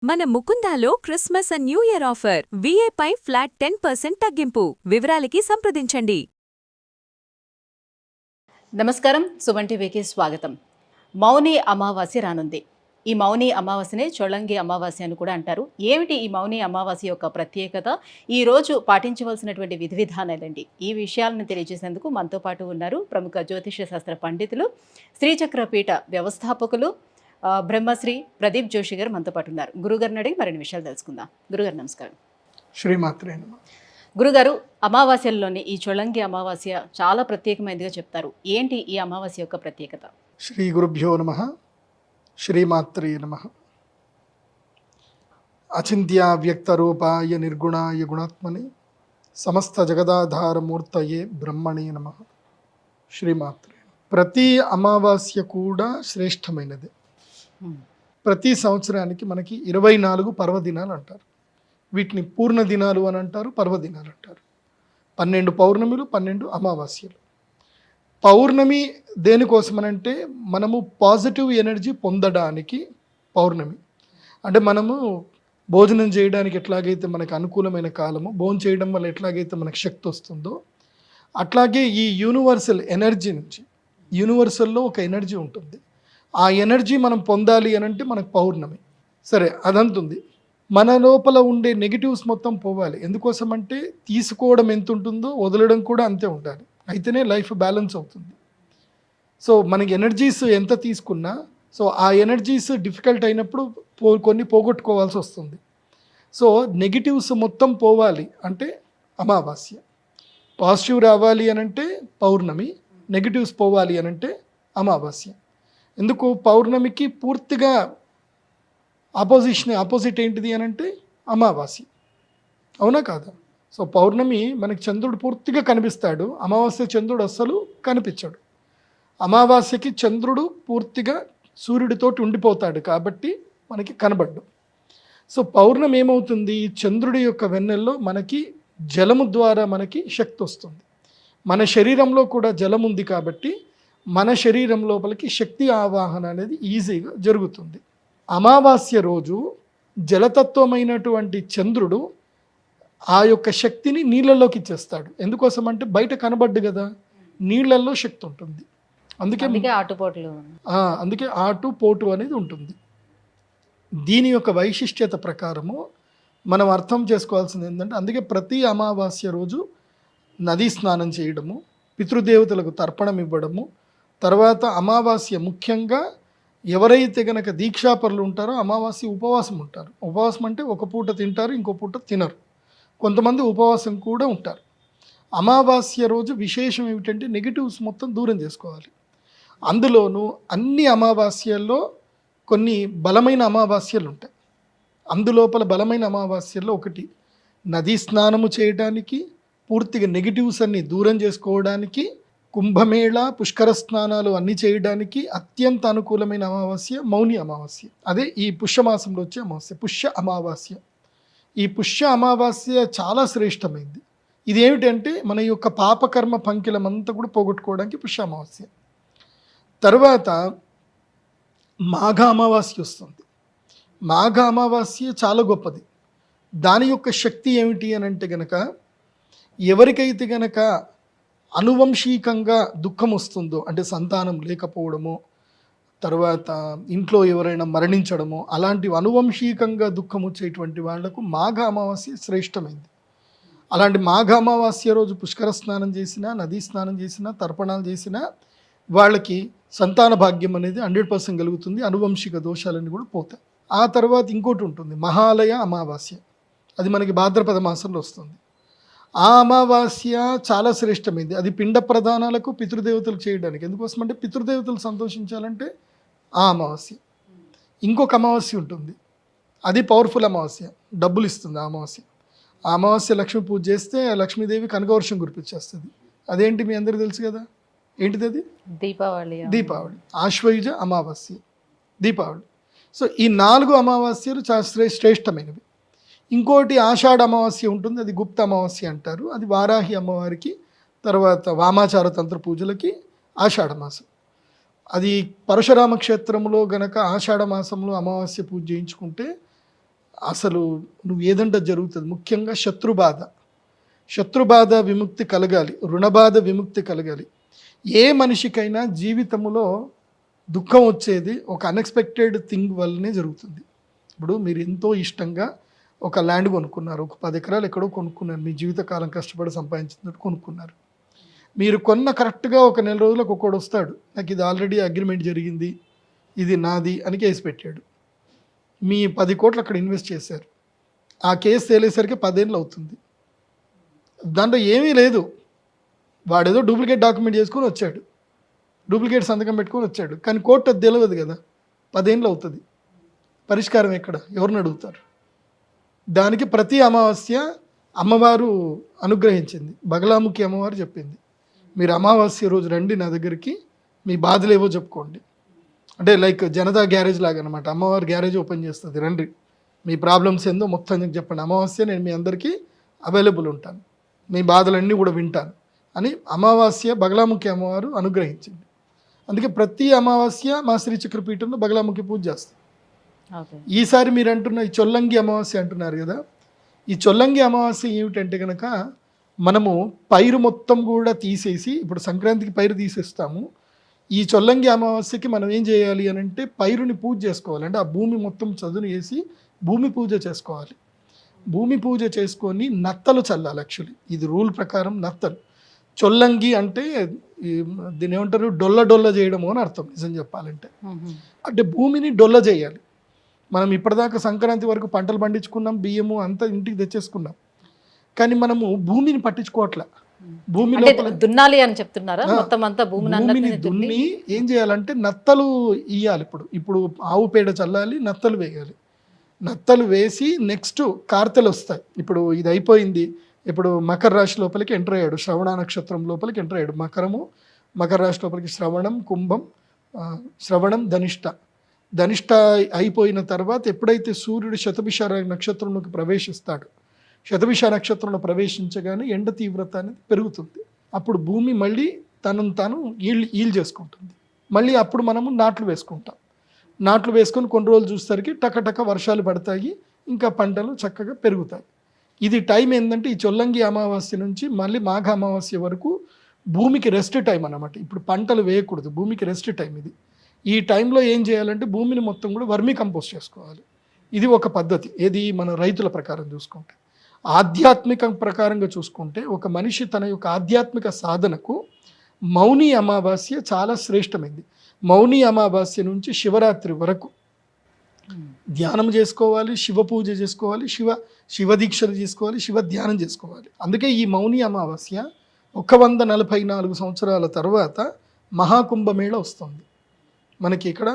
మన ముకుందాలో Christmas and new year offer వీఏపై ఫ్లాట్ 10% తగ్గింపు. వివరాలకి సంప్రదించండి. నమస్కారం, సుమన్ టీవీకి స్వాగతం. మౌని అమావాస్య రానుంది. ఈ మౌని అమావాస్యనే చొళంగి అమావాస్య అని కూడా అంటారు. ఏమిటి ఈ మౌని అమావాస్య యొక్క ప్రత్యేకత? ఈ రోజు పాటించవలసినటువంటి విధి విధానాలండి. ఈ విషయాలను తెలియజేసేందుకు మనతో పాటు ఉన్నారు ప్రముఖ జ్యోతిష శాస్త్ర పండితులు, శ్రీచక్ర పీఠ వ్యవస్థాపకులు బ్రహ్మశ్రీ ప్రదీప్ జోషి గారు మనతో పాటు ఉన్నారు. గురుగారిని అడిగి మరిన్ని విషయాలు తెలుసుకుందాం. గురుగారు నమస్కారం. శ్రీమాత్రే నమః. గురుగారు, అమావాస్యల్లోని ఈ చొళంగి అమావాస్య చాలా ప్రత్యేకమైనదిగా చెప్తారు. ఏంటి ఈ అమావాస్య యొక్క ప్రత్యేకత? శ్రీ గురుభ్యో నమః. శ్రీమాత్రే నమః. అచింత్య వ్యక్త రూపాయ నిర్గుణాయ గుణాత్మని సమస్త జగదాధారమూర్తయే బ్రహ్మణే నమః. శ్రీమాత్రే. ప్రతి అమావాస్య కూడా శ్రేష్టమైనది. ప్రతి సంవత్సరానికి మనకి 24 పర్వదినాలు అంటారు. వీటిని పూర్ణ దినాలు అని అంటారు, పర్వదినాలు అంటారు. 12 పౌర్ణమిలు, 12 అమావాస్యలు. పౌర్ణమి దేనికోసమనంటే మనము పాజిటివ్ ఎనర్జీ పొందడానికి పౌర్ణమి. అంటే మనము భోజనం చేయడానికి ఎట్లాగైతే మనకు అనుకూలమైన కాలము, భోజనం చేయడం వల్ల ఎట్లాగైతే మనకు శక్తి వస్తుందో అట్లాగే ఈ యూనివర్సల్ ఎనర్జీ నుంచి, యూనివర్సల్లో ఒక ఎనర్జీ ఉంటుంది. ఆ ఎనర్జీ మనం పొందాలి అని అంటే మనకు పౌర్ణమి. సరే, అదంతుంది. మన లోపల ఉండే నెగిటివ్స్ మొత్తం పోవాలి. ఎందుకోసం అంటే తీసుకోవడం ఎంత ఉంటుందో వదలడం కూడా అంతే ఉండాలి. అయితేనే లైఫ్ బ్యాలెన్స్ అవుతుంది. సో మనకి ఎనర్జీస్ ఎంత తీసుకున్నా, సో ఆ ఎనర్జీస్ డిఫికల్ట్ అయినప్పుడు కొన్ని పోగొట్టుకోవాల్సి వస్తుంది. సో నెగిటివ్స్ మొత్తం పోవాలి అంటే అమావాస్య. పాజిటివ్ రావాలి అనంటే పౌర్ణమి, నెగిటివ్స్ పోవాలి అనంటే అమావాస్య. ఎందుకు? పౌర్ణమికి పూర్తిగా ఆపోజిట్ ఏంటిది అని అంటే అమావాస్య. అవునా కాదా? సో పౌర్ణమి మనకి చంద్రుడు పూర్తిగా కనిపిస్తాడు, అమావాస్య చంద్రుడు అస్సలు కనిపించాడు. అమావాస్యకి చంద్రుడు పూర్తిగా సూర్యుడితోటి ఉండిపోతాడు కాబట్టి మనకి కనబడ్డు. సో పౌర్ణమి ఏమవుతుంది? చంద్రుడి యొక్క వెన్నెల్లో మనకి జలము ద్వారా మనకి శక్తి వస్తుంది. మన శరీరంలో కూడా జలం ఉంది కాబట్టి మన శరీరం లోపలికి శక్తి ఆవాహన అనేది ఈజీగా జరుగుతుంది. అమావాస్య రోజు జలతత్వమైనటువంటి చంద్రుడు ఆ యొక్క శక్తిని నీళ్ళలోకి ఇచ్చేస్తాడు. ఎందుకోసం అంటే బయట కనబడ్డు కదా, నీళ్ళల్లో శక్తి ఉంటుంది. అందుకే ఆటు పోటు అనేది ఉంటుంది. దీని యొక్క వైశిష్ట్యత ప్రకారము మనం అర్థం చేసుకోవాల్సింది ఏంటంటే, అందుకే ప్రతి అమావాస్య రోజు నదీ స్నానం చేయడము, పితృదేవతలకు తర్పణం ఇవ్వడము, తర్వాత అమావాస్య ముఖ్యంగా ఎవరైతే గనక దీక్షాపరులు ఉంటారో అమావాస్య ఉపవాసం ఉంటారు. ఉపవాసం అంటే ఒక పూట తింటారు, ఇంకో పూట తినరు. కొంతమంది ఉపవాసం కూడా ఉంటారు. అమావాస్య రోజు విశేషం ఏమిటంటే నెగిటివ్స్ మొత్తం దూరం చేసుకోవాలి. అందులోనూ అన్ని అమావాస్యల్లో కొన్ని బలమైన అమావాస్యలు ఉంటాయి. అందులోపల బలమైన అమావాస్యల్లో ఒకటి నదీ స్నానము చేయడానికి, పూర్తిగా నెగిటివ్స్ అన్ని దూరం చేసుకోవడానికి, కుంభమేళ పుష్కర స్నానాలు అన్నీ చేయడానికి అత్యంత అనుకూలమైన అమావాస్య మౌని అమావాస్య. అదే ఈ పుష్యమాసంలో వచ్చే అమావాస్య, పుష్య అమావాస్య. ఈ పుష్య అమావాస్య చాలా శ్రేష్టమైంది. ఇదేమిటంటే మన యొక్క పాపకర్మ పంకిలమంతా కూడా పోగొట్టుకోవడానికి పుష్య అమావాస్య. తర్వాత మాఘ అమావాస్య వస్తుంది. మాఘ అమావాస్య చాలా గొప్పది. దాని యొక్క శక్తి ఏమిటి అని అంటే గనక, ఎవరికైతే గనక అనువంశికంగా దుఃఖం వస్తుందో, అంటే సంతానం లేకపోవడమో, తర్వాత ఇంట్లో ఎవరైనా మరణించడమో, అలాంటివి అనువంశికంగా దుఃఖం వచ్చేటువంటి వాళ్లకు మాఘ అమావాస్య శ్రేష్టమైంది. అలాంటి మాఘ అమావాస్య రోజు పుష్కర స్నానం చేసినా, నదీ స్నానం చేసినా, తర్పణాలు చేసినా వాళ్ళకి సంతాన భాగ్యం అనేది 100% కలుగుతుంది. అనువంశిక దోషాలన్నీ కూడా పోతాయి. ఆ తర్వాత ఇంకోటి ఉంటుంది, మహాలయ అమావాస్య. అది మనకి భాద్రపద మాసంలో వస్తుంది. ఆ అమావాస్య చాలా శ్రేష్టమైంది. అది పిండ ప్రదానాలకు, పితృదేవతలు చేయడానికి. ఎందుకోసం అంటే పితృదేవతలు సంతోషించాలంటే ఆ అమావాస్య. ఇంకొక అమావాస్య ఉంటుంది, అది పవర్ఫుల్ అమావాస్య, డబ్బులు ఇస్తుంది ఆ అమావాస్య. ఆ అమావాస్య లక్ష్మీ పూజ చేస్తే లక్ష్మీదేవి కనకవర్షం కురిపించేస్తుంది. అదేంటి మీ అందరికీ తెలుసు కదా, ఏంటిది? అది దీపావళి. ఆశ్వయుజ అమావాస్య, దీపావళి. సో ఈ 4 అమావాస్యలు చాలా శ్రేష్టమైనవి. ఇంకోటి ఆషాఢ అమావాస్య ఉంటుంది, అది గుప్త అమావాస్య అంటారు. అది వారాహి అమ్మవారికి, తర్వాత వామాచార తంత్ర పూజలకి ఆషాఢ మాసం. అది పరశురామ క్షేత్రంలో గనక ఆషాఢ మాసంలో అమావాస్య పూజ చేయించుకుంటే అసలు నువ్వు ఏదంటే జరుగుతుంది. ముఖ్యంగా శత్రుబాధ విముక్తి కలగాలి, రుణబాధ విముక్తి కలగాలి. ఏ మనిషికైనా జీవితంలో దుఃఖం వచ్చేది ఒక అన్ఎక్స్పెక్టెడ్ థింగ్ వల్లనే జరుగుతుంది. ఇప్పుడు మీరు ఎంతో ఇష్టంగా ఒక ల్యాండ్ కొనుక్కున్నారు, ఒక 10 ఎకరాలు ఎక్కడో కొనుక్కున్నారు, మీ జీవితకాలం కష్టపడి సంపాదించినట్టు కొనుక్కున్నారు. మీరు కొన్న కరెక్ట్గా ఒక నెల రోజులకు ఒకడు వస్తాడు, నాకు ఇది ఆల్రెడీ అగ్రిమెంట్ జరిగింది, ఇది నాది అని కేసు పెట్టాడు. మీ 10 కోట్లు అక్కడ ఇన్వెస్ట్ చేశారు, ఆ కేసు తేలేసరికి 10 ఏళ్ళు అవుతుంది. దాంట్లో ఏమీ లేదు, వాడేదో డూప్లికేట్ డాక్యుమెంట్ చేసుకొని వచ్చాడు, డూప్లికేట్ సంతకం పెట్టుకొని వచ్చాడు, కానీ కోర్టు అది తెలియదు కదా, 10 ఏళ్ళు అవుతుంది. పరిష్కారం ఎక్కడ, ఎవరిని అడుగుతారు? దానికి ప్రతి అమావాస్య అమ్మవారు అనుగ్రహించింది. బగలాముఖి అమ్మవారు చెప్పింది, మీరు అమావాస్య రోజు రండి నా దగ్గరికి, మీ బాధలు ఏవో చెప్పుకోండి. అంటే లైక్ జనతా గ్యారేజ్ లాగా అనమాట, అమ్మవారు గ్యారేజ్ ఓపెన్ చేస్తుంది, రండి మీ ప్రాబ్లమ్స్ ఏందో మొత్తం చెప్పండి, అమావాస్య నేను మీ అందరికీ అవైలబుల్ ఉంటాను, మీ బాధలన్నీ కూడా వింటాను అని అమావాస్య బగలాముఖి అమ్మవారు అనుగ్రహించింది. అందుకే ప్రతి అమావాస్య మా శ్రీ చక్రపీఠంలో బగలాముఖి పూజ చేస్తాం. ఈసారి మీరు అంటున్న ఈ చొల్లంగి అమావాస్య అంటున్నారు కదా, ఈ చొల్లంగి అమావాస్య ఏమిటంటే కనుక మనము పైరు మొత్తం కూడా తీసేసి, ఇప్పుడు సంక్రాంతికి పైరు తీసేస్తాము, ఈ చొల్లంగి అమావాస్యకి మనం ఏం చేయాలి అని అంటే పైరుని పూజ చేసుకోవాలి. అంటే ఆ భూమి మొత్తం చదును వేసి భూమి పూజ చేసుకోవాలి. భూమి పూజ చేసుకొని నత్తలు చల్లాలి. యాక్చువల్లీ ఇది రూల్ ప్రకారం నత్తలు. చొల్లంగి అంటే దీని ఏమంటారు, డొల్ల చేయడము అని అర్థం నిజం చెప్పాలంటే. అంటే భూమిని డొల్ల చేయాలి. మనం ఇప్పటిదాకా సంక్రాంతి వరకు పంటలు పండించుకున్నాం, బియ్యము అంతా ఇంటికి తెచ్చేసుకున్నాం, కానీ మనము భూమిని పట్టించుకోవట్లే. భూమిలో దున్నాలి అని చెప్తున్నారా? మొత్తం అంతా భూమిని దున్ని ఏం చేయాలంటే నత్తలు ఇయ్యాలి. ఇప్పుడు ఆవు పేడ చల్లాలి, నత్తలు వేయాలి. నత్తలు వేసి నెక్స్ట్ కార్తెలు వస్తాయి. ఇప్పుడు ఇది అయిపోయింది, ఇప్పుడు మకర రాశి లోపలికి ఎంటర్ అయ్యాడు, శ్రవణ నక్షత్రం లోపలికి ఎంటర్ అయ్యాడు. మకర రాశి లోపలికి శ్రవణం, కుంభం, శ్రవణం, ధనిష్ట అయిపోయిన తర్వాత ఎప్పుడైతే సూర్యుడు శతభిష నక్షత్రంలోకి ప్రవేశిస్తాడు, శతభిష నక్షత్రంలో ప్రవేశించగానే ఎండ తీవ్రత అనేది పెరుగుతుంది. అప్పుడు భూమి మళ్ళీ తనను తాను ఈల్ చేసుకుంటుంది. మళ్ళీ అప్పుడు మనము నాట్లు వేసుకుంటాం. నాట్లు వేసుకొని కొన్ని రోజులు చూసేసరికి టకటక వర్షాలు పడతాయి, ఇంకా పంటలు చక్కగా పెరుగుతాయి. ఇది టైం ఏంటంటే ఈ చొల్లంగి అమావాస్య నుంచి మళ్ళీ మాఘ అమావాస్య వరకు భూమికి రెస్ట్ టైం అన్నమాట. ఇప్పుడు పంటలు వేయకూడదు, భూమికి రెస్ట్ టైం ఇది. ఈ టైంలో ఏం చేయాలంటే భూమిని మొత్తం కూడా వర్మీ కంపోస్ట్ చేసుకోవాలి. ఇది ఒక పద్ధతి. ఏది మన రైతుల ప్రకారం చూసుకుంటే. ఆధ్యాత్మిక ప్రకారంగా చూసుకుంటే ఒక మనిషి తన యొక్క ఆధ్యాత్మిక సాధనకు మౌని అమావాస్య చాలా శ్రేష్టమైంది. మౌని అమావాస్య నుంచి శివరాత్రి వరకు ధ్యానం చేసుకోవాలి, శివ పూజ చేసుకోవాలి, శివ దీక్షలు చేసుకోవాలి, శివ ధ్యానం చేసుకోవాలి. అందుకే ఈ మౌని అమావాస్య 144 సంవత్సరాల తర్వాత మహాకుంభమేళ వస్తుంది మనకి ఇక్కడ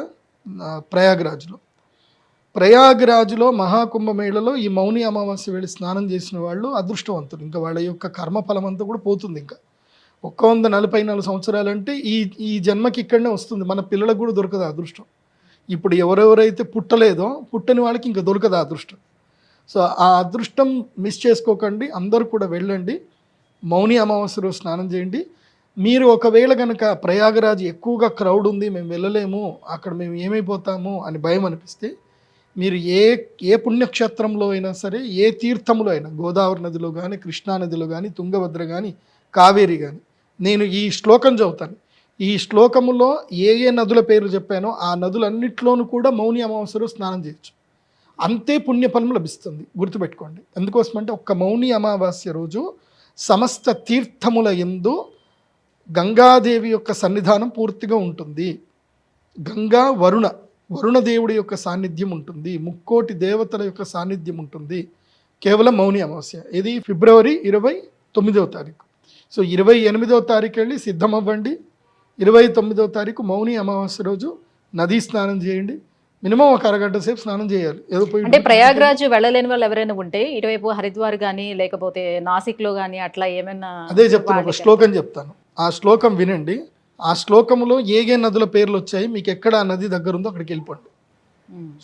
ప్రయాగ్రాజ్లో మహాకుంభమేళలో ఈ మౌని అమావాస్య వెళ్ళి స్నానం చేసిన వాళ్ళు అదృష్టవంతులు. ఇంకా వాళ్ళ యొక్క కర్మఫలం అంతా కూడా పోతుంది. ఇంకా 144 సంవత్సరాలంటే ఈ జన్మకి ఇక్కడనే వస్తుంది. మన పిల్లలకు కూడా దొరకదు అదృష్టం. ఇప్పుడు ఎవరెవరైతే పుట్టని వాళ్ళకి ఇంకా దొరకదు అదృష్టం. సో ఆ అదృష్టం మిస్ చేసుకోకండి, అందరూ కూడా వెళ్ళండి, మౌని అమావాస్య రోజు స్నానం చేయండి. మీరు ఒకవేళ కనుక ప్రయాగరాజ్ ఎక్కువగా క్రౌడ్ ఉంది, మేము వెళ్ళలేము, అక్కడ మేము ఏమైపోతాము అని భయం అనిపిస్తే మీరు ఏ పుణ్యక్షేత్రంలో అయినా సరే, ఏ తీర్థంలో అయినా, గోదావరి నదిలో కానీ, కృష్ణానదిలో కానీ, తుంగభద్ర కానీ, కావేరి కానీ, నేను ఈ శ్లోకం చదువుతాను. ఈ శ్లోకములో ఏ నదుల పేర్లు చెప్పానో ఆ నదులన్నిట్లోనూ కూడా మౌని అమావాస్య రోజు స్నానం చేయొచ్చు. అంతే పుణ్యఫలం లభిస్తుంది, గుర్తుపెట్టుకోండి. ఎందుకోసమంటే ఒక్క మౌని అమావాస్య రోజు సమస్త తీర్థముల యందు గంగాదేవి యొక్క సన్నిధానం పూర్తిగా ఉంటుంది. గంగా వరుణ దేవుడి యొక్క సాన్నిధ్యం ఉంటుంది, ముక్కోటి దేవతల యొక్క సాన్నిధ్యం ఉంటుంది కేవలం మౌని అమావాస్య. ఇది ఫిబ్రవరి 29వ తారీఖు. సో 28వ తారీఖు వెళ్ళి సిద్ధమవ్వండి. 29వ తారీఖు మౌని అమావాస్య రోజు నదీ స్నానం చేయండి. మినిమం ఒక అరగంట సేపు స్నానం చేయాలి. అంటే ప్రయాగ్రాజ్ వెళ్ళలేని వాళ్ళు ఎవరైనా ఉంటే ఇటువైపు హరిద్వార్ కానీ లేకపోతే నాసిక్లో కానీ అట్లా ఏమైనా, అదే చెప్తాను, ఒక శ్లోకం చెప్తాను, ఆ శ్లోకం వినండి. ఆ శ్లోకంలో ఏ నదుల పేర్లు వచ్చాయి, మీకు ఎక్కడ ఆ నది దగ్గర ఉందో అక్కడికి వెళ్ళిపోండి.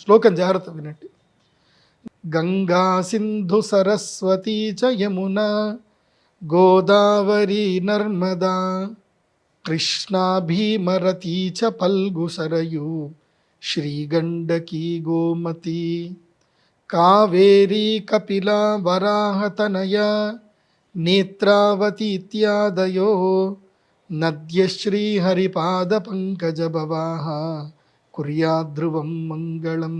శ్లోకం జాగ్రత్త వినండి. గంగా సింధు సరస్వతీ చ యమునా గోదావరి నర్మదా కృష్ణా భీమరతీ చ ఫల్గు సరయు శ్రీగండకీ గోమతి కావేరీ కపిలా వరాహతనయ నేత్రావతి ఇత్యాదయో నద్యశ్రీహరిపాద పంకజభవాహ కుర్యాద్ధ్రువం మంగళం.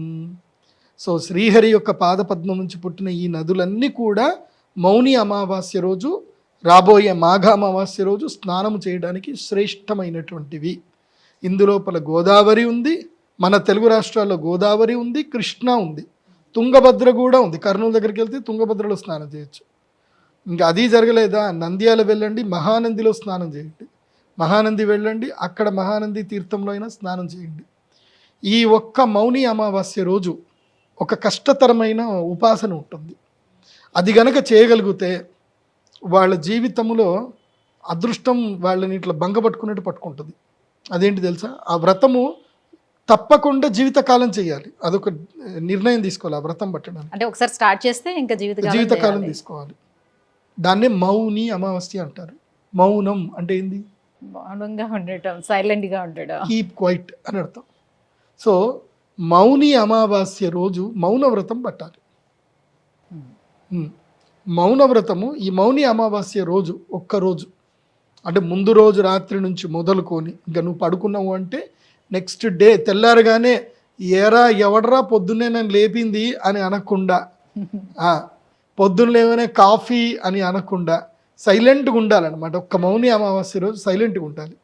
సో శ్రీహరి యొక్క పాదపద్మం నుంచి పుట్టిన ఈ నదులన్నీ కూడా మౌని అమావాస్య రోజు, రాబోయే మాఘ అమావాస్య రోజు స్నానం చేయడానికి శ్రేష్టమైనటువంటివి. ఇందులోపల గోదావరి ఉంది, మన తెలుగు రాష్ట్రాల్లో గోదావరి ఉంది, కృష్ణ ఉంది, తుంగభద్ర కూడా ఉంది. కర్నూలు దగ్గరికి వెళ్తే తుంగభద్రలో స్నానం చేయొచ్చు. ఇంకా అది జరగలేదా, నంద్యాల వెళ్ళండి, మహానందిలో స్నానం చేయండి. మహానంది వెళ్ళండి, అక్కడ మహానంది తీర్థంలో అయినా స్నానం చేయండి. ఈ ఒక్క మౌని అమావాస్య రోజు ఒక కష్టతరమైన ఉపాసన ఉంటుంది. అది గనక చేయగలిగితే వాళ్ళ జీవితంలో అదృష్టం వాళ్ళని ఇట్లా బంగపట్టుకున్నట్టు పట్టుకుంటుంది. అదేంటి తెలుసా, ఆ వ్రతము తప్పకుండా జీవితకాలం చేయాలి. అదొక నిర్ణయం తీసుకోవాలి ఆ వ్రతం పట్టడానికి. అంటే ఒకసారి స్టార్ట్ చేస్తే ఇంకా జీవితకాలం తీసుకోవాలి. దాన్నే మౌని అమావాస్య అంటారు. మౌనం అంటే ఏంది, మౌనంగా ఉండటం, సైలెంట్గా ఉండడం, కీప్ క్వైట్ అని అర్థం. సో మౌని అమావాస్య రోజు మౌన వ్రతం పట్టాలి. మౌన వ్రతము ఈ మౌని అమావాస్య రోజు ఒక్కరోజు, అంటే ముందు రోజు రాత్రి నుంచి మొదలుకొని ఇంకా నువ్వు పడుకున్నావు అంటే నెక్స్ట్ డే తెల్లారగానే ఏరా ఎవడరా పొద్దున్నే నన్ను లేపింది అని అనకుండా, పొద్దున్న లేవనే కాఫీ అని అనకుండా సైలెంట్గా ఉండాలన్నమాట. ఒక్క మౌని అమావాస్య రోజు సైలెంట్గా ఉండాలి.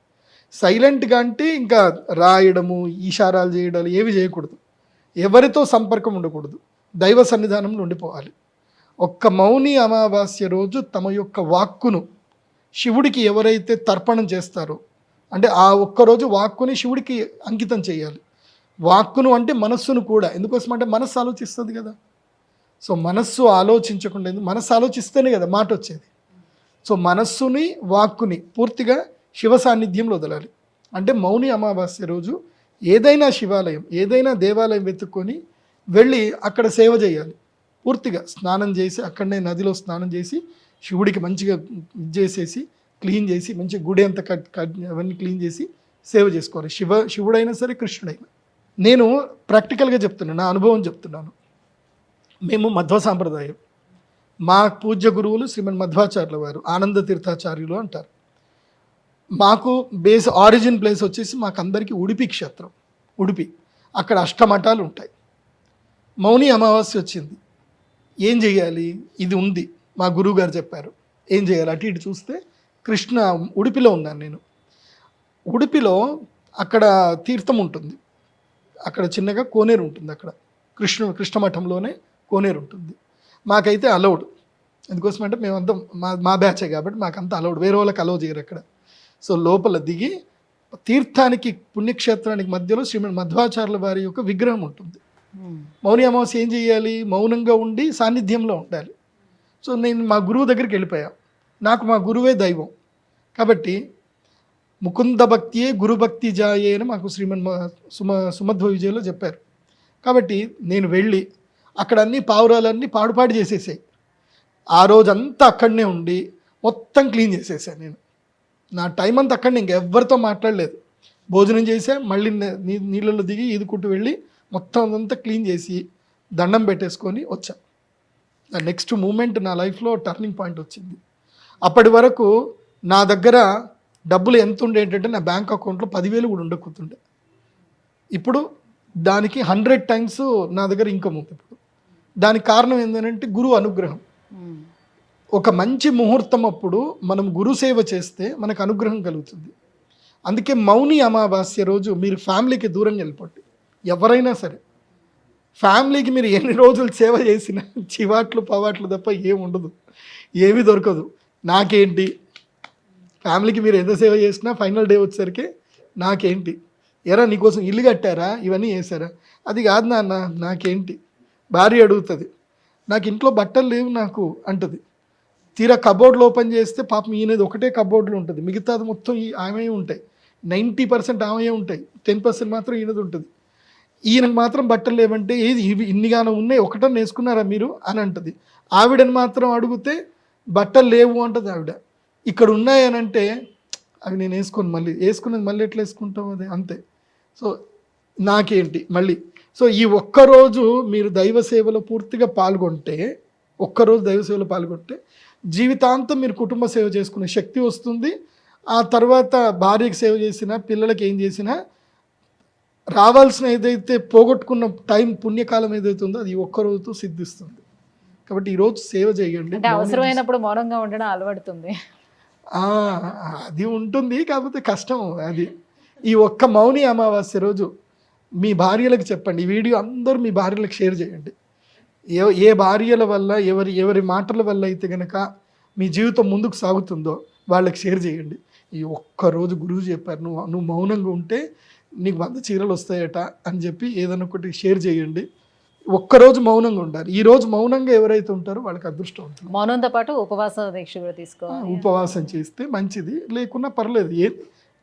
సైలెంట్గా అంటే ఇంకా రాయడము, ఈషారాలు చేయడాలు ఏవి చేయకూడదు. ఎవరితో సంపర్కం ఉండకూడదు. దైవ సన్నిధానంలో ఉండిపోవాలి. ఒక్క మౌని అమావాస్య రోజు తమ యొక్క వాక్కును శివుడికి ఎవరైతే తర్పణం చేస్తారో, అంటే ఆ ఒక్కరోజు వాక్కుని శివుడికి అంకితం చేయాలి. వాక్కును అంటే మనస్సును కూడా, ఎందుకోసం అంటే మనస్సు ఆలోచిస్తుంది కదా. సో మనస్సు ఆలోచించకుండా, మనస్సు ఆలోచిస్తేనే కదా మాట వచ్చేది. సో మనస్సుని వాక్కుని పూర్తిగా శివ సాన్నిధ్యంలో వదలాలి. అంటే మౌని అమావాస్య రోజు ఏదైనా శివాలయం, ఏదైనా దేవాలయం వెతుక్కొని వెళ్ళి అక్కడ సేవ చేయాలి. పూర్తిగా స్నానం చేసి అక్కడనే నదిలో స్నానం చేసి శివుడికి మంచిగా చేసేసి క్లీన్ చేసి మంచి గుడి అంతా అవన్నీ క్లీన్ చేసి సేవ చేసుకోవాలి. శివుడైనా సరే కృష్ణుడైనా. నేను ప్రాక్టికల్గా చెప్తున్నాను, నా అనుభవం చెప్తున్నాను. మేము మధ్వ సాంప్రదాయం. మా పూజ్య గురువులు శ్రీమన్ మధ్వాచార్యుల వారు, ఆనంద తీర్థాచార్యులు అంటారు. మాకు బేస్ ఆరిజిన్ ప్లేస్ వచ్చేసి మాకందరికీ ఉడిపి క్షేత్రం. ఉడిపి అక్కడ అష్టమఠాలు ఉంటాయి. మౌని అమావాస్య వచ్చింది, ఏం చేయాలి, ఇది ఉంది, మా గురువు గారు చెప్పారు ఏం చేయాలి. అటు ఇటు చూస్తే కృష్ణ, ఉడిపిలో ఉన్నాను నేను. ఉడిపిలో అక్కడ తీర్థం ఉంటుంది, అక్కడ చిన్నగా కోనేరు ఉంటుంది. అక్కడ కృష్ణమఠంలోనే కోనేరు ఉంటుంది. మాకైతే అలౌడ్, ఎందుకోసం అంటే మేమంతా మా బ్యాచే కాబట్టి మాకంతా అలౌడ్, వేరే వాళ్ళకి అలౌ చేయరు అక్కడ. సో లోపల దిగి తీర్థానికి పుణ్యక్షేత్రానికి మధ్యలో శ్రీమన్ మధ్వాచార్యుల వారి యొక్క విగ్రహం ఉంటుంది. మౌని అమావాస్య ఏం చేయాలి, మౌనంగా ఉండి సాన్నిధ్యంలో ఉండాలి. సో నేను మా గురువు దగ్గరికి వెళ్ళిపోయా. నాకు మా గురువే దైవం కాబట్టి ముకుంద భక్తియే గురుభక్తి జాయే అని మాకు శ్రీమన్ సుమధ్వ విజయలో చెప్పారు. కాబట్టి నేను వెళ్ళి అక్కడ అన్ని పావురాలన్నీ పాడుపాడు చేసేసాయి. ఆ రోజంతా అక్కడనే ఉండి మొత్తం క్లీన్ చేసేసాను నేను. నా టైం అంతా అక్కడనే, ఇంకెవ్వరితో మాట్లాడలేదు. భోజనం చేసా, మళ్ళీ నీళ్ళలో దిగి ఈదుకుంటూ వెళ్ళి మొత్తం అదంతా క్లీన్ చేసి దండం పెట్టేసుకొని వచ్చా. నెక్స్ట్ మూమెంట్ నా లైఫ్లో టర్నింగ్ పాయింట్ వచ్చింది. అప్పటి వరకు నా దగ్గర డబ్బులు ఎంత ఉండే ఏంటంటే నా బ్యాంక్ అకౌంట్లో 10,000 కూడా ఉండకపోతుండే. ఇప్పుడు దానికి 100 టైమ్స్ నా దగ్గర ఇన్కమ్ ఉంది ఇప్పుడు. దానికి కారణం ఏంటంటే గురువు అనుగ్రహం. ఒక మంచి ముహూర్తం అప్పుడు మనం గురు సేవ చేస్తే మనకు అనుగ్రహం కలుగుతుంది. అందుకే మౌని అమావాస్య రోజు మీరు ఫ్యామిలీకి దూరంగా వెళ్ళిపోండి. ఎవరైనా సరే ఫ్యామిలీకి మీరు ఎన్ని రోజులు సేవ చేసినా చివాట్లు పవాట్లు తప్ప ఏముండదు, ఏమీ దొరకదు. నాకేంటి, ఫ్యామిలీకి మీరు ఎంత సేవ చేసినా ఫైనల్ డే వచ్చేసరికి నాకేంటి, ఎరా నీకోసం ఇల్లు కట్టారా, ఇవన్నీ చేశారా, అది కాదు నాన్న నాకేంటి. భార్య అడుగుతుంది, నాకు ఇంట్లో బట్టలు లేవు నాకు అంటుంది. తీరా కబోర్డ్లు ఓపెన్ చేస్తే పాపం ఈయనది ఒకటే కబోర్డులు ఉంటుంది, మిగతాది మొత్తం ఆమె ఉంటాయి. 90% ఆమె ఉంటాయి, 10% మాత్రం ఈయనది ఉంటుంది. ఈయనకు మాత్రం బట్టలు లేవంటే ఏది ఇవి ఇన్నిగానో ఉన్నాయి, ఒకటని వేసుకున్నారా మీరు అని అంటుంది. ఆవిడని మాత్రం అడిగితే బట్టలు లేవు అంటుంది ఆవిడ. ఇక్కడ ఉన్నాయనంటే అవి నేను వేసుకున్నది మళ్ళీ ఎట్లా వేసుకుంటాం, అది అంతే. సో నాకేంటి మళ్ళీ. సో ఈ ఒక్కరోజు మీరు దైవ సేవలో పూర్తిగా పాల్గొంటే, ఒక్కరోజు దైవ సేవలో పాల్గొంటే జీవితాంతం మీరు కుటుంబ సేవ చేసుకునే శక్తి వస్తుంది. ఆ తర్వాత భార్యకి సేవ చేసినా, పిల్లలకి ఏం చేసినా రావాల్సిన ఏదైతే పోగొట్టుకున్న టైం పుణ్యకాలం ఏదైతే ఉందో అది ఒక్కరోజుతో సిద్ధిస్తుంది. కాబట్టి ఈరోజు సేవ చేయండి. అంటే అవసరమైనప్పుడు మౌనంగా ఉండడం అలవడుతుంది. అది ఉంటుంది, కాకపోతే కష్టం అది. ఈ ఒక్క మౌని అమావాస్య రోజు మీ భార్యలకు చెప్పండి. ఈ వీడియో అందరూ మీ భార్యలకు షేర్ చేయండి. ఏ భార్యల వల్ల ఎవరి మాటల వల్ల అయితే కనుక మీ జీవితం ముందుకు సాగుతుందో వాళ్ళకి షేర్ చేయండి. ఈ ఒక్కరోజు గురువు చెప్పారు, నువ్వు మౌనంగా ఉంటే నీకు 100 చీరలు వస్తాయట అని చెప్పి ఏదైనా ఒకటి షేర్ చేయండి. ఒక్కరోజు మౌనంగా ఉండాలి. ఈ రోజు మౌనంగా ఎవరైతే ఉంటారో వాళ్ళకి అదృష్టం ఉంటుంది. మౌనంతో పాటు ఉపవాస దీక్ష కూడా తీసుకోవాలి. ఉపవాసం చేస్తే మంచిది, లేకున్నా పర్లేదు.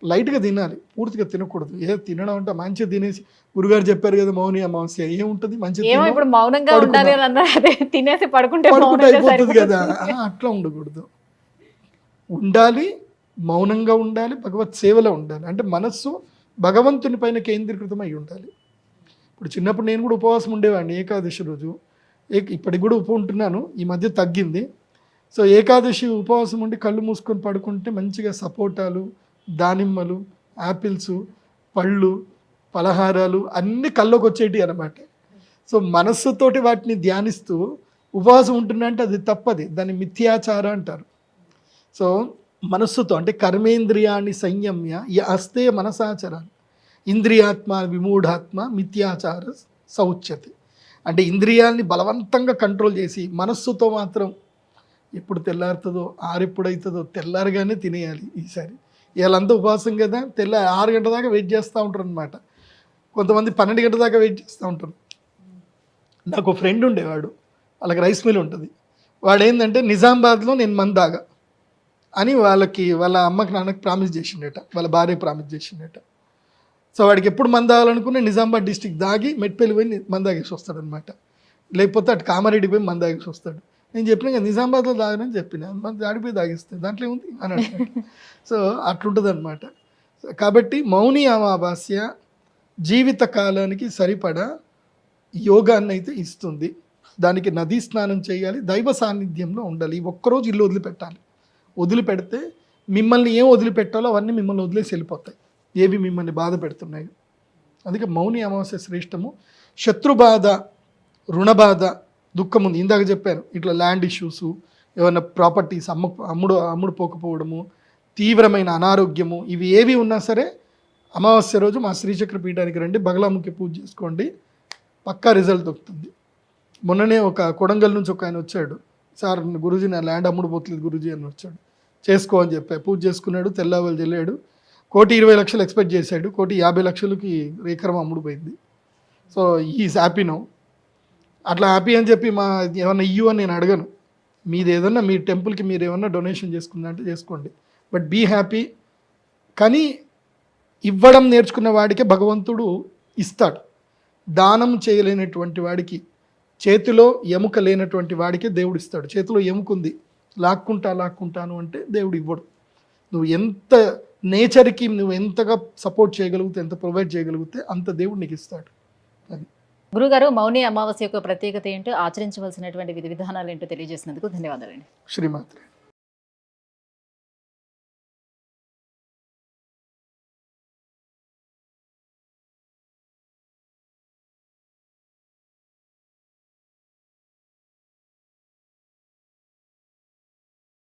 లైట్గా తినాలి, పూర్తిగా తినకూడదు. తినడం అంటే మంచిగా తినేసి గురుగారు చెప్పారు కదా మౌని అమావాస్య ఏముంటుంది మంచిగా ఇప్పుడు మౌనంగా ఉండాలి అని అన్నారు, అదే తినేసి పడుకుంటే అయిపోతుంది కదా. అట్లా ఉండకూడదు, ఉండాలి, మౌనంగా ఉండాలి, భగవత్ సేవలో ఉండాలి. అంటే మనస్సు భగవంతుని పైన కేంద్రీకృతం అయి ఉండాలి. ఇప్పుడు చిన్నప్పుడు నేను కూడా ఉపవాసం ఉండేవాడిని ఏకాదశి రోజు. ఇప్పటికి కూడా ఉంటున్నాను, ఈ మధ్య తగ్గింది. సో ఏకాదశి ఉపవాసం ఉండి కళ్ళు మూసుకొని పడుకుంటే మంచిగా సపోటాలు, దానిమ్మలు, యాపిల్స్, పళ్ళు, పలహారాలు అన్నీ కళ్ళలోకి వచ్చేటి అన్నమాట. సో మనస్సుతోటి వాటిని ధ్యానిస్తూ ఉపవాసం ఉంటున్నా అంటే అది తప్పది, దాన్ని మిథ్యాచార అంటారు. సో మనస్సుతో అంటే కర్మేంద్రియాన్ని సంయమ్య అస్తే మనసాచరాన్ని ఇంద్రియాత్మ విమూఢాత్మ మిథ్యాచార సౌచ్యతి. అంటే ఇంద్రియాల్ని బలవంతంగా కంట్రోల్ చేసి మనస్సుతో మాత్రం ఎప్పుడు తెల్లారుతుందో ఆరెప్పుడవుతుందో తెల్లారగానే తినేయాలి. ఈసారి వీళ్ళంతా ఉపవాసం కదా, 6 గంటల దాకా వెయిట్ చేస్తూ ఉంటారు అనమాట. కొంతమంది 12 గంటల దాకా వెయిట్ చేస్తూ ఉంటారు. నాకు ఒక ఫ్రెండ్ ఉండేవాడు, వాళ్ళకి రైస్ మిల్ ఉంటుంది. వాడు ఏంటంటే నిజామాబాద్లో నేను మందు తాగా అని వాళ్ళ అమ్మకి నాన్నకి ప్రామిస్ చేసిండట, వాళ్ళ భార్య ప్రామిస్ చేసిండట. సో వాడికి ఎప్పుడు మందు తాగాలనుకునే నిజామాబాద్ డిస్టిక్ దాగి మెట్పల్లి పోయి మందు తాగేసి వస్తాడనమాట. లేకపోతే అటు కామారెడ్డి పోయి మందు తాగేసి వస్తాడు. నేను చెప్పిన కదా నిజామాబాద్లో తాగనని చెప్పిన, మంది ఆడిపోయి తాగిస్తాను దాంట్లో ఏముంది అని అంటాడు. సో అట్లుంటుంది అనమాట. కాబట్టి మౌని అమావాస్య జీవిత కాలానికి సరిపడా యోగాన్ని అయితే ఇస్తుంది. దానికి నదీ స్నానం చేయాలి, దైవ సాన్నిధ్యంలో ఉండాలి. ఒక్కరోజు ఇల్లు వదిలిపెట్టాలి. వదిలిపెడితే మిమ్మల్ని ఏం వదిలిపెట్టాలో అవన్నీ మిమ్మల్ని వదిలేసి వెళ్ళిపోతాయి, ఏవి మిమ్మల్ని బాధ పెడుతున్నాయి. అందుకే మౌని అమావాస్య శ్రేష్టము. శత్రుబాధ, రుణబాధ, దుఃఖం ఉంది. ఇందాక చెప్పాను, ఇట్లా ల్యాండ్ ఇష్యూసు, ఏమైనా ప్రాపర్టీస్ అమ్ముడు పోకపోవడము, తీవ్రమైన అనారోగ్యము, ఇవి ఏవి ఉన్నా సరే అమావాస్య రోజు మా శ్రీచక్ర పీఠానికి రండి, బగలాముఖి పూజ చేసుకోండి, పక్కా రిజల్ట్ దొరుకుతుంది. మొన్ననే ఒక కొడంగల్ నుంచి ఒక ఆయన వచ్చాడు, సార్ గురూజీ నా ల్యాండ్ అమ్ముడు పోతుంది గురూజీ అని వచ్చాడు. చేసుకో అని చెప్పా, పూజ చేసుకున్నాడు, తెల్లవాళ్ళు చెల్లాడు. 1,20,00,000 ఎక్స్పెక్ట్ చేశాడు, 1,50,00,000కి రేకరం అమ్ముడుపోయింది. So is happy now. అట్లా హ్యాపీ అని చెప్పి ఏమన్నా ఇయ్యు అని నేను అడగను. మీది ఏదన్నా మీ టెంపుల్కి మీరు ఏమన్నా డొనేషన్ చేసుకుందంటే చేసుకోండి, బట్ బీ హ్యాపీ. కానీ ఇవ్వడం నేర్చుకున్న వాడికే భగవంతుడు ఇస్తాడు. దానం చేయలేనటువంటి వాడికి, చేతిలో ఎముక లేనటువంటి వాడికే దేవుడు ఇస్తాడు. చేతిలో ఎముకుంది, లాక్కుంటాను అంటే దేవుడు ఇవ్వడు. నువ్వు ఎంత నేచర్కి నువ్వు ఎంతగా సపోర్ట్ చేయగలిగితే, ఎంత ప్రొవైడ్ చేయగలిగితే అంత దేవుడు నీకు ఇస్తాడు. అది గురుగారు, మౌని అమావాస్య యొక్క ప్రత్యేకత ఏంటో, ఆచరించవలసినటువంటి విధి విధానాలు ఏంటో తెలియజేసినందుకు ధన్యవాదాలండి. శ్రీమాత్రే.